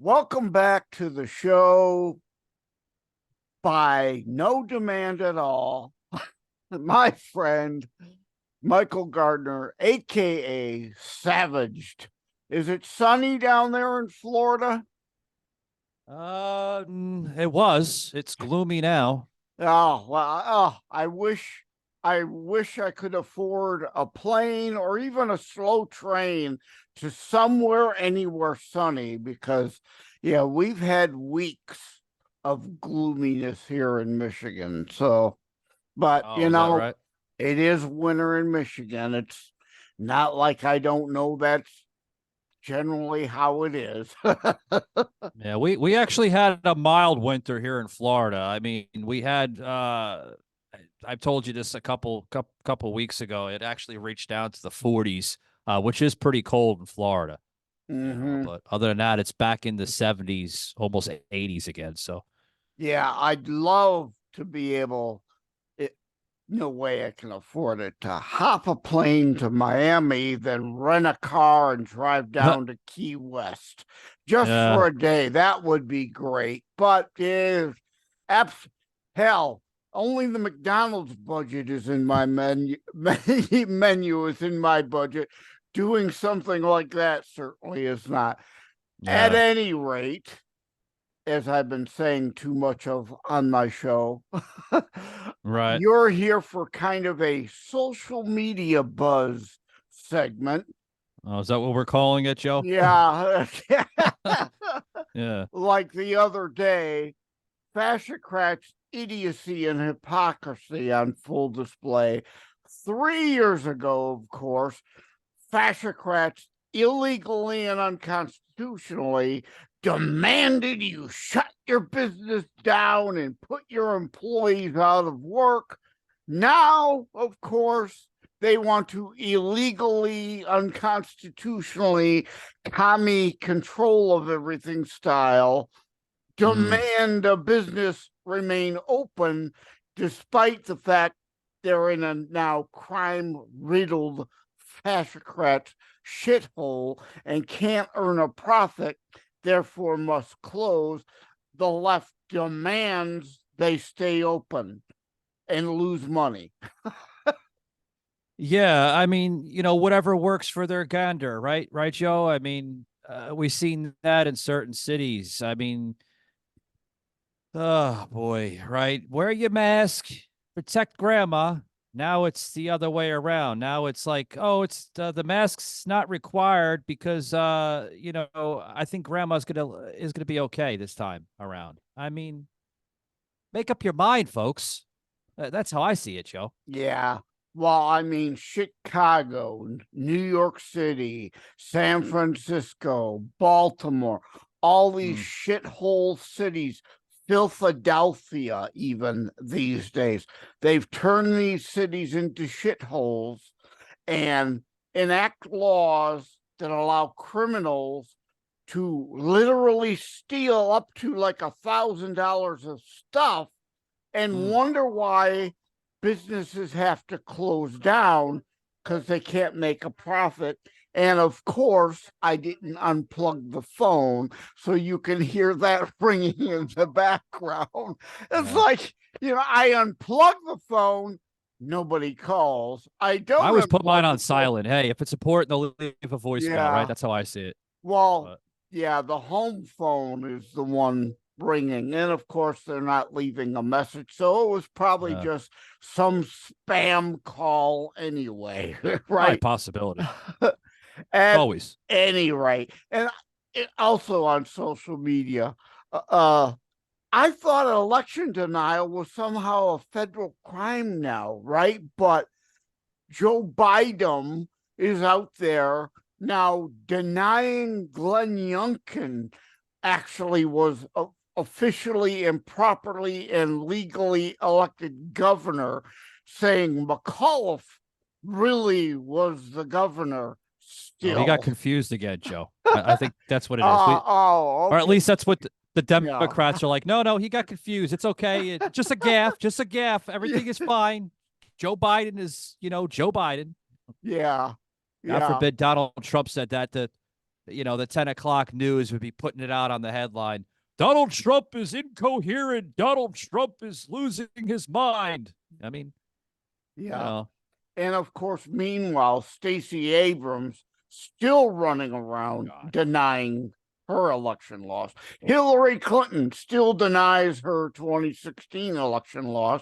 Welcome back to the show by no demand at all. My friend, Michael Gardner, a.k.a. Savaged. Is it sunny down there in Florida? It was. It's gloomy now. Oh, well, I wish I could afford a plane or even a slow train to somewhere anywhere sunny because we've had weeks of gloominess here in Michigan. So, but Oh, is that right? it is winter in Michigan. It's not like I don't know that's generally how it is. Yeah, we actually had a mild winter here in Florida. I mean, we had I've told you this a couple weeks ago. It actually reached down to the 40s, which is pretty cold in Florida. Mm-hmm. But other than that, it's back in the 70s, almost 80s again. So Yeah, I'd love to be able, no way I can afford it, to hop a plane to Miami, then rent a car and drive down to Key West just for yeah. a day. That would be great. But hell, only the McDonald's budget is in my menu. Menu is in my budget. Doing something like that certainly is not. At Yeah. any rate, as I've been saying too much of on my show, Right. you're here for kind of a social media buzz segment. Oh, is that what we're calling it, Joe? Yeah. Yeah. Like the other day, fascocrats' idiocy and hypocrisy on full display. 3 years ago, of course, fascocrats illegally and unconstitutionally demanded you shut your business down and put your employees out of work. Now, of course, they want to illegally, unconstitutionally, commie control of everything style, demand a business remain open despite the fact they're in a now crime-riddled fascocrat shithole and can't earn a profit, therefore must close. The left demands they stay open and lose money. Yeah, I mean, whatever works for their gander, right? Right, Joe? I mean, we've seen that in certain cities. I mean, oh boy, right? Wear your mask, protect grandma. Now it's the other way around. Now it's like, oh, it's the mask's not required because I think grandma's gonna be okay this time around. I mean, make up your mind, folks. That's how I see it, Joe. Yeah. Well, I mean, Chicago, New York City, San Francisco, Baltimore, all these shithole cities, Philadelphia, even these days, they've turned these cities into shitholes and enact laws that allow criminals to literally steal up to like $1,000 of stuff and wonder why businesses have to close down because they can't make a profit. And of course, I didn't unplug the phone, so you can hear that ringing in the background. It's like, I unplug the phone, nobody calls. I don't. I always put mine on silent. Hey, if it's important, they'll leave a voicemail, right? That's how I see it. Well, yeah, the home phone is the one ringing, and of course they're not leaving a message, so it was probably just some spam call anyway. Right? Possibility. At Always. any rate, and also on social media, I thought election denial was somehow a federal crime now, right? But Joe Biden is out there now denying Glenn Youngkin actually was officially and properly and legally elected governor, saying McAuliffe really was the governor still. Oh, he got confused again, Joe. I think that's what it is. Okay. Or at least that's what the Democrats are like. No, he got confused. It's okay. Just a gaffe. Everything is fine. Joe Biden is, Joe Biden. Yeah. God forbid Donald Trump said that to the 10 o'clock news would be putting it out on the headline. Donald Trump is incoherent. Donald Trump is losing his mind. I mean, yeah. And of course, meanwhile, Stacey Abrams still running around denying her election loss. Hillary Clinton still denies her 2016 election loss.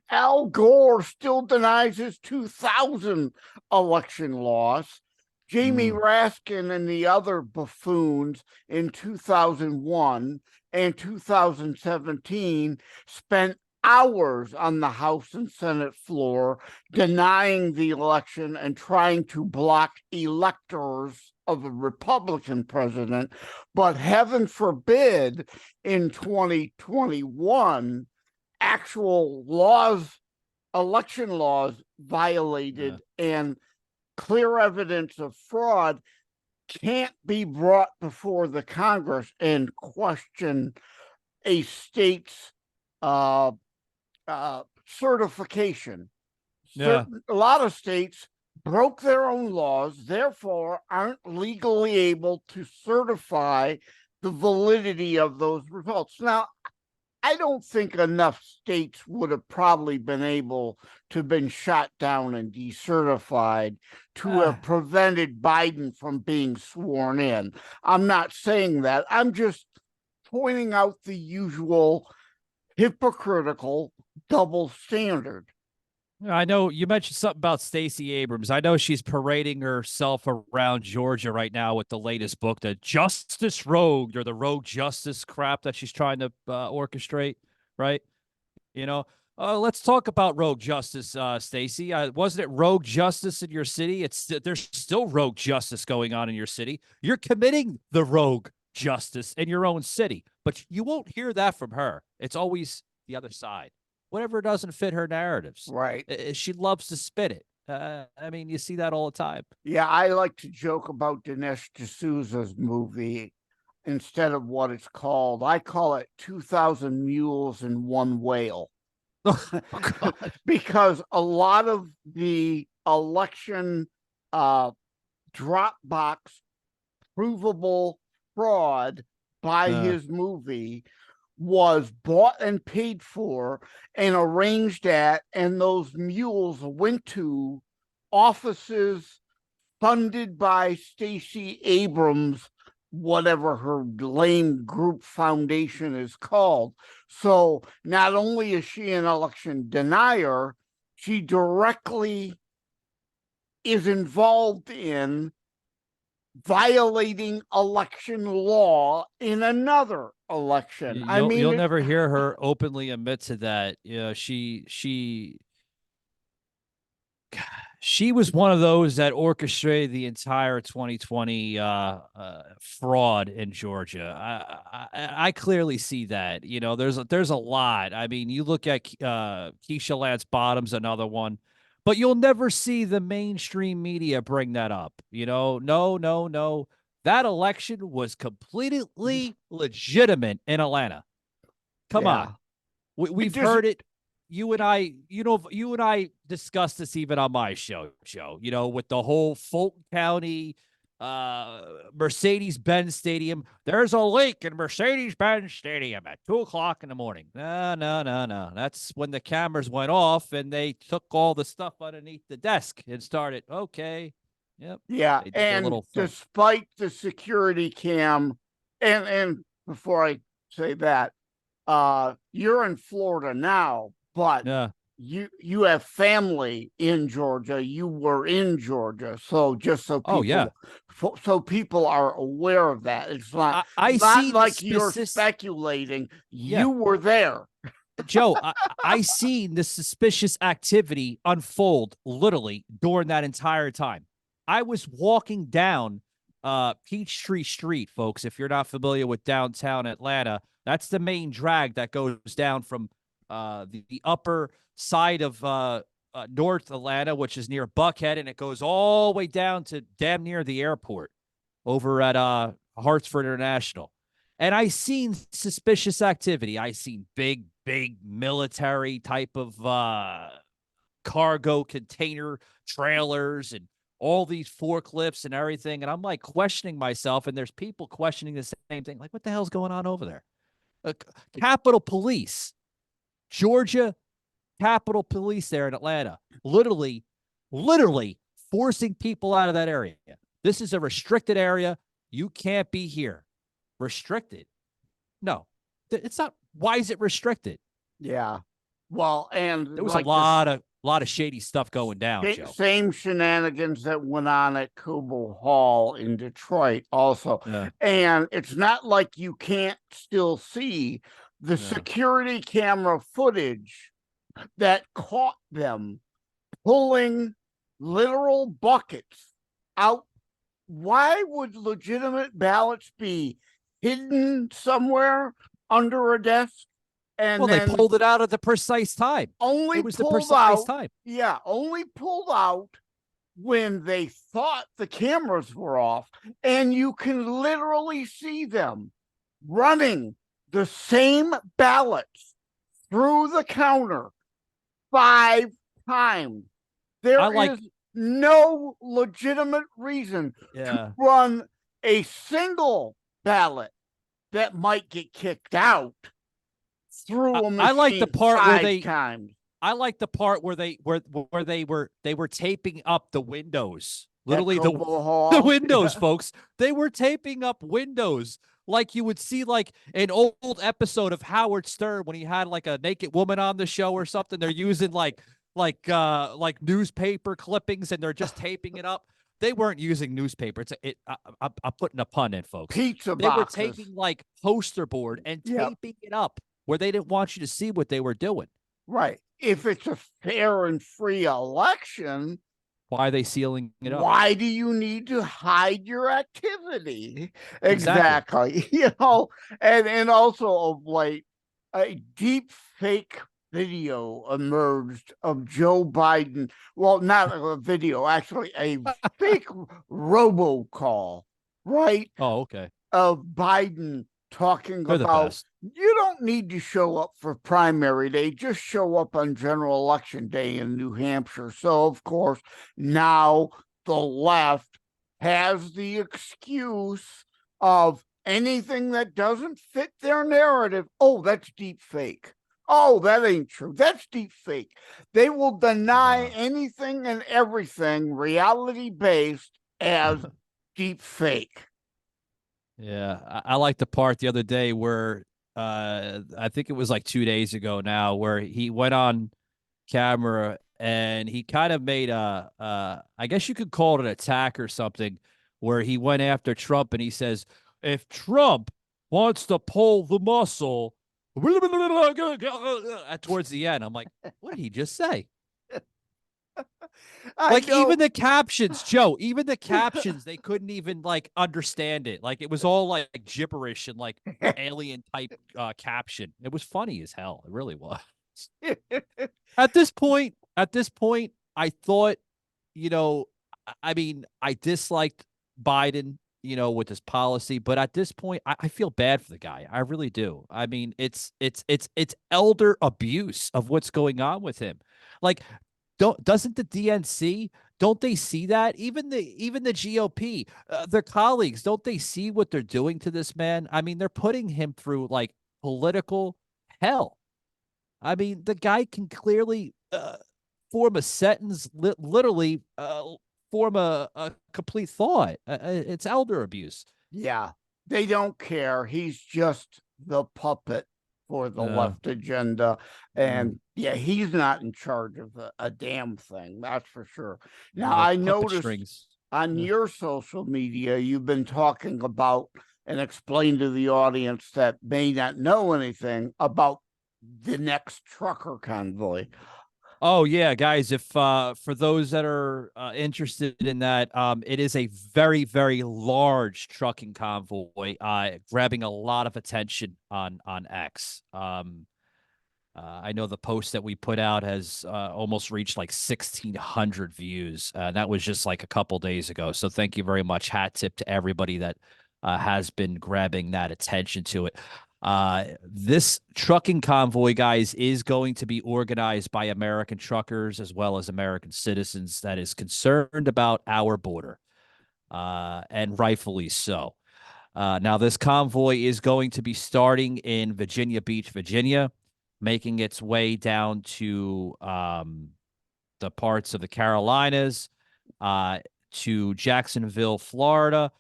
Al Gore still denies his 2000 election loss. Jamie Raskin and the other buffoons in 2001 and 2017 spent hours on the House and Senate floor denying the election and trying to block electors of a Republican president. But heaven forbid, in 2021, actual laws, election laws violated, and clear evidence of fraud can't be brought before the Congress and question a state's certification. A lot of states broke their own laws, therefore aren't legally able to certify the validity of those results. Now, I don't think enough states would have probably been able to have been shot down and decertified to have prevented Biden from being sworn in. I'm not saying that. I'm just pointing out the usual hypocritical double standard. I know you mentioned something about Stacey Abrams. I know she's parading herself around Georgia right now with the latest book, the Justice Rogue, or the Rogue Justice crap that she's trying to orchestrate, right? Let's talk about Rogue Justice, Stacey. Wasn't it Rogue Justice in your city? There's still Rogue Justice going on in your city. You're committing the Rogue Justice in your own city, but you won't hear that from her. It's always the other side. Whatever doesn't fit her narratives. Right. She loves to spit it. I mean, you see that all the time. Yeah, I like to joke about Dinesh D'Souza's movie instead of what it's called. I call it 2,000 Mules and One Whale. Because a lot of the election Dropbox provable fraud by his movie was bought and paid for and arranged at, and those mules went to offices funded by Stacey Abrams, whatever her lame group foundation is called. So not only is she an election denier, she directly is involved in violating election law in another election. You'll never hear her openly admit to that. She was one of those that orchestrated the entire 2020 fraud in Georgia. I clearly see that. There's a lot. I mean, you look at Keisha Lance Bottoms, another one. But you'll never see the mainstream media bring that up. No. That election was completely legitimate in Atlanta. Come on. We've heard it. You and I discussed this even on my show, with the whole Fulton County Mercedes-Benz Stadium. There's a leak in Mercedes-Benz Stadium at 2:00 in the morning. No. That's when the cameras went off and they took all the stuff underneath the desk and started, okay. Yep. Yeah. And despite the security cam, and before I say that, you're in Florida now, but you have family in Georgia. You were in Georgia, so just so people, so people are aware of that. It's not not like you're speculating. You were there. Joe, I seen the suspicious activity unfold literally during that entire time. I was walking down Peachtree Street, folks. If you're not familiar with downtown Atlanta, that's the main drag that goes down from the upper side of North Atlanta, which is near Buckhead, and it goes all the way down to damn near the airport over at Hartsford International. And I seen suspicious activity. I seen big military type of cargo container trailers and all these forklifts and everything. And I'm like questioning myself, and there's people questioning the same thing. Like, what the hell's going on over there? Capitol Police, Georgia Capitol Police there in Atlanta, literally forcing people out of that area. This is a restricted area. You can't be here. Restricted? No, it's not. Why is it restricted? Yeah. Well, and there was like a lot of shady stuff going down, Joe. Same shenanigans that went on at Cobo Hall in Detroit also. Yeah. And it's not like you can't still see the security camera footage that caught them pulling literal buckets out. Why would legitimate ballots be hidden somewhere under a desk? And they pulled it out at the precise time. It was the precise time. Yeah, only pulled out when they thought the cameras were off, and you can literally see them running the same ballots through the counter 5 times. There is no legitimate reason to run a single ballot that might get kicked out through a machine. I like the part where they were taping up the windows. Literally the windows, folks. They were taping up windows like you would see like an old episode of Howard Stern when he had like a naked woman on the show or something. They're using like newspaper clippings and they're just taping it up. They weren't using newspaper. I'm putting a pun in, folks. Pizza boxes. They were taking like poster board and taping it up where they didn't want you to see what they were doing. Right. If it's a fair and free election, why are they sealing it up? Why do you need to hide your activity? Exactly. You know, and also of late, a deep fake video emerged of Joe Biden. Well, not a video, actually a fake robocall, right? Oh, okay. Of Biden talking about you don't need to show up for primary day, just show up on general election day in New Hampshire. So, of course, now the left has the excuse of anything that doesn't fit their narrative. Oh, that's deep fake. Oh, that ain't true. That's deep fake. They will deny anything and everything reality-based as deep fake. Yeah, I like the part the other day where I think it was like 2 days ago now, where he went on camera and he kind of made I guess you could call it an attack or something, where he went after Trump and he says, if Trump wants to pull the muscle towards the end, I'm like, what did he just say? Like even the captions, Joe, even the captions, they couldn't even like understand it. Like it was all like gibberish and like alien type caption. It was funny as hell. It really was. At this point, I thought, you know, I mean, I disliked Biden, you know, with his policy, but at this point, I feel bad for the guy. I really do. I mean, it's elder abuse of what's going on with him. Like, doesn't the DNC, don't they see that? Even the GOP, their colleagues, don't they see what they're doing to this man? I mean, they're putting him through like political hell. I mean, the guy can clearly form a sentence, literally form a complete thought. It's elder abuse. Yeah, they don't care. He's just the puppet for the left agenda. And yeah, he's not in charge of a damn thing. That's for sure. Now, I noticed on your social media, you've been talking about and explain to the audience that may not know anything about the next trucker convoy. Oh yeah, guys, if for those that are interested in that, it is a very, very large trucking convoy, grabbing a lot of attention on X. I know the post that we put out has almost reached like 1,600 views. That was just like a couple days ago. So thank you very much. Hat tip to everybody that has been grabbing that attention to it. This trucking convoy, guys, is going to be organized by American truckers as well as American citizens that is concerned about our border, and rightfully so. Now, this convoy is going to be starting in Virginia Beach, Virginia, making its way down to the parts of the Carolinas, to Jacksonville, Florida,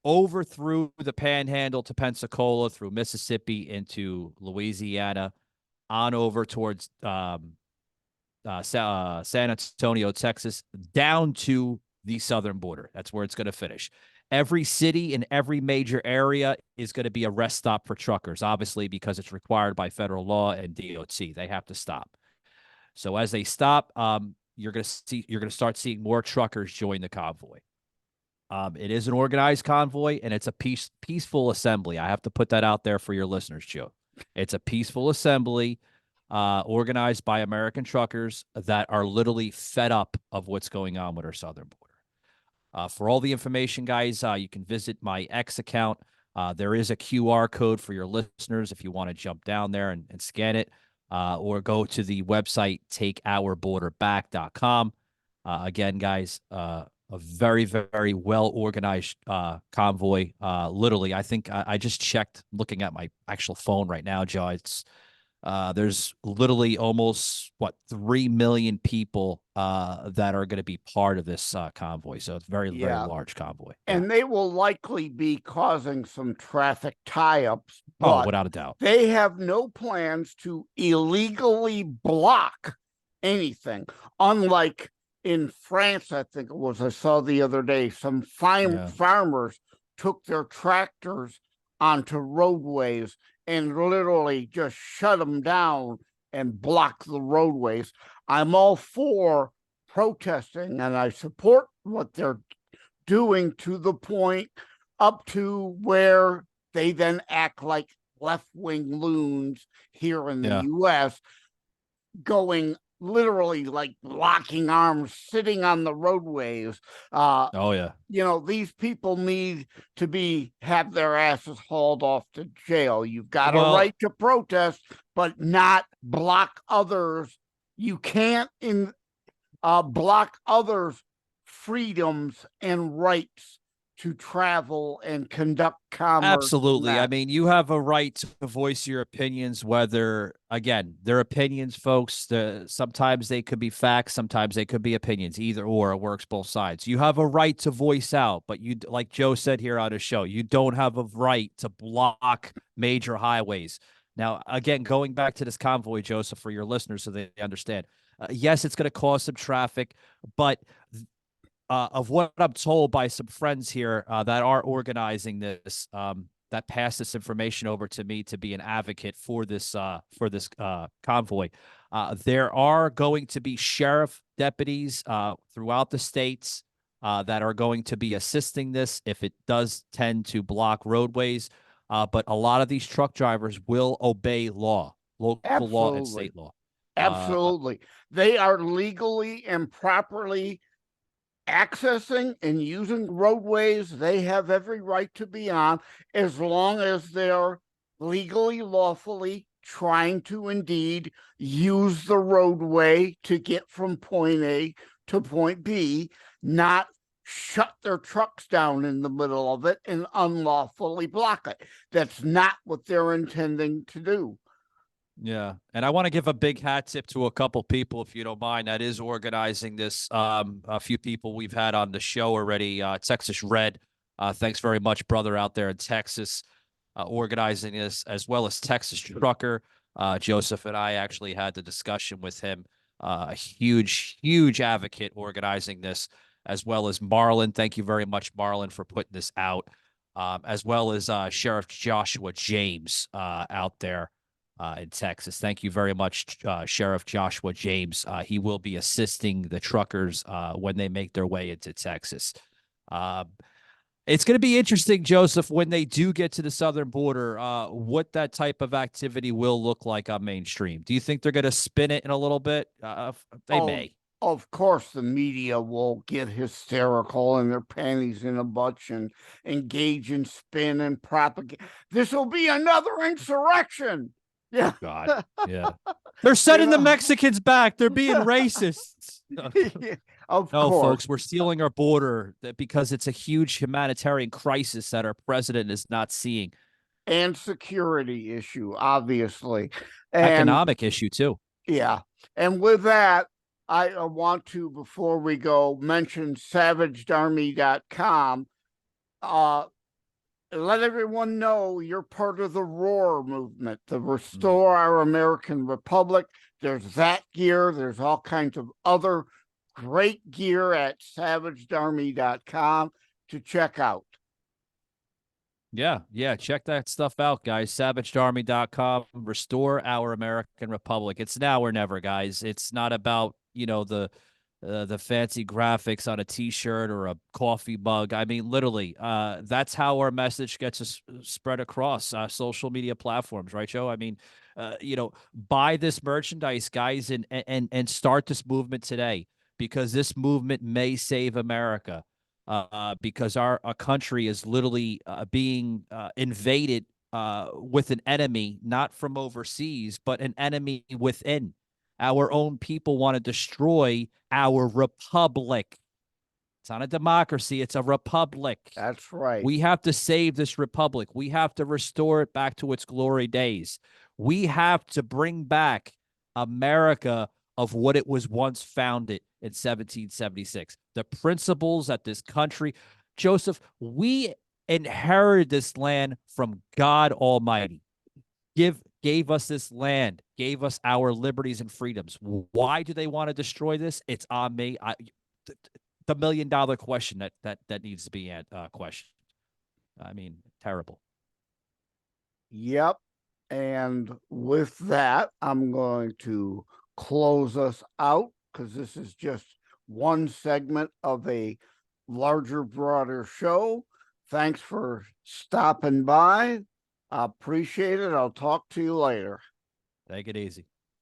over through the Panhandle to Pensacola, through Mississippi into Louisiana, on over towards San Antonio, Texas, down to the southern border. That's where it's going to finish. Every city in every major area is going to be a rest stop for truckers, obviously, because it's required by federal law and DOT. They have to stop. So as they stop, you're going to start seeing more truckers join the convoy. It is an organized convoy, and it's a peaceful assembly. I have to put that out there for your listeners, Joe. It's a peaceful assembly organized by American truckers that are literally fed up of what's going on with our southern border. For all the information, guys, you can visit my X account. There is a QR code for your listeners if you want to jump down there and scan it, or go to the website takeourborderback.com. Again, guys, a very, very well-organized convoy. Literally, I think I just checked looking at my actual phone right now, Joe. It's there's literally almost, 3 million people that are going to be part of this convoy. So it's very, very large convoy. And they will likely be causing some traffic tie-ups. Oh, without a doubt. They have no plans to illegally block anything, unlike in France, I think it was, I saw the other day, some farmers took their tractors onto roadways and literally just shut them down and block the roadways. I'm all for protesting, and I support what they're doing to the point up to where they then act like left-wing loons here in the U.S., going literally like locking arms, sitting on the roadways. These people need to have their asses hauled off to jail. You've got a right to protest, but not block others. You can't block others' freedoms and rights to travel and conduct commerce. Absolutely. I mean, you have a right to voice your opinions, whether, again, they're opinions, folks. Sometimes they could be facts, sometimes they could be opinions. Either or, it works both sides. You have a right to voice out, but you, like Joe said here on his show, you don't have a right to block major highways. Now, again, going back to this convoy, Joseph, for your listeners so they understand, yes, it's going to cause some traffic, but of what I'm told by some friends here that are organizing this, that passed this information over to me to be an advocate for this convoy. There are going to be sheriff deputies throughout the states that are going to be assisting this if it does tend to block roadways. But a lot of these truck drivers will obey law, local law and state law. Absolutely. They are legally and properly accessing and using roadways they have every right to be on, as long as they're legally, lawfully trying to indeed use the roadway to get from point A to point B, not shut their trucks down in the middle of it and unlawfully block it. That's not what they're intending to do. Yeah, and I want to give a big hat tip to a couple people, if you don't mind, that is organizing this. A few people we've had on the show already. Texas Red, thanks very much, brother, out there in Texas, organizing this, as well as Texas Trucker. Joseph and I actually had the discussion with him. A huge, huge advocate organizing this, as well as Marlon. Thank you very much, Marlon, for putting this out, as well as Sheriff Joshua James out there in Texas. Thank you very much, Sheriff Joshua James. He will be assisting the truckers when they make their way into Texas. It's going to be interesting, Joseph, when they do get to the southern border, what that type of activity will look like on mainstream. Do you think they're going to spin it in a little bit? They may. Of course, the media will get hysterical and their panties in a bunch and engage in spin and propaganda. This will be another insurrection. Yeah. God. Yeah. They're sending the Mexicans back. They're being racist. Yeah, of No, course. folks, we're stealing our border because it's a huge humanitarian crisis that our president is not seeing. And security issue, obviously. And economic issue, too. Yeah. And with that, I want to, before we go, mention savagedarmy.com. Let everyone know you're part of the ROAR movement, the Restore Our American Republic. There's that gear. There's all kinds of other great gear at savagedarmy.com to check out. Yeah, check that stuff out, guys. SavageArmy.com. Restore Our American Republic. It's now or never, guys. It's not about, the fancy graphics on a T-shirt or a coffee mug. I mean, literally, that's how our message gets spread across social media platforms, right, Joe? I mean, buy this merchandise, guys, and start this movement today, because this movement may save America. Because our country is literally being invaded with an enemy, not from overseas, but an enemy within. Our own people want to destroy our republic. It's not a democracy. It's a republic. That's right. We have to save this republic. We have to restore it back to its glory days. We have to bring back America of what it was once founded in 1776. The principles that this country, Joseph, we inherited this land from God Almighty. Gave us this land, gave us our liberties and freedoms. Why do they want to destroy this? It's on me. The $1 million question that needs to be questioned. I mean, terrible. Yep. And with that, I'm going to close us out, because this is just one segment of a larger, broader show. Thanks for stopping by. I appreciate it. I'll talk to you later. Take it easy.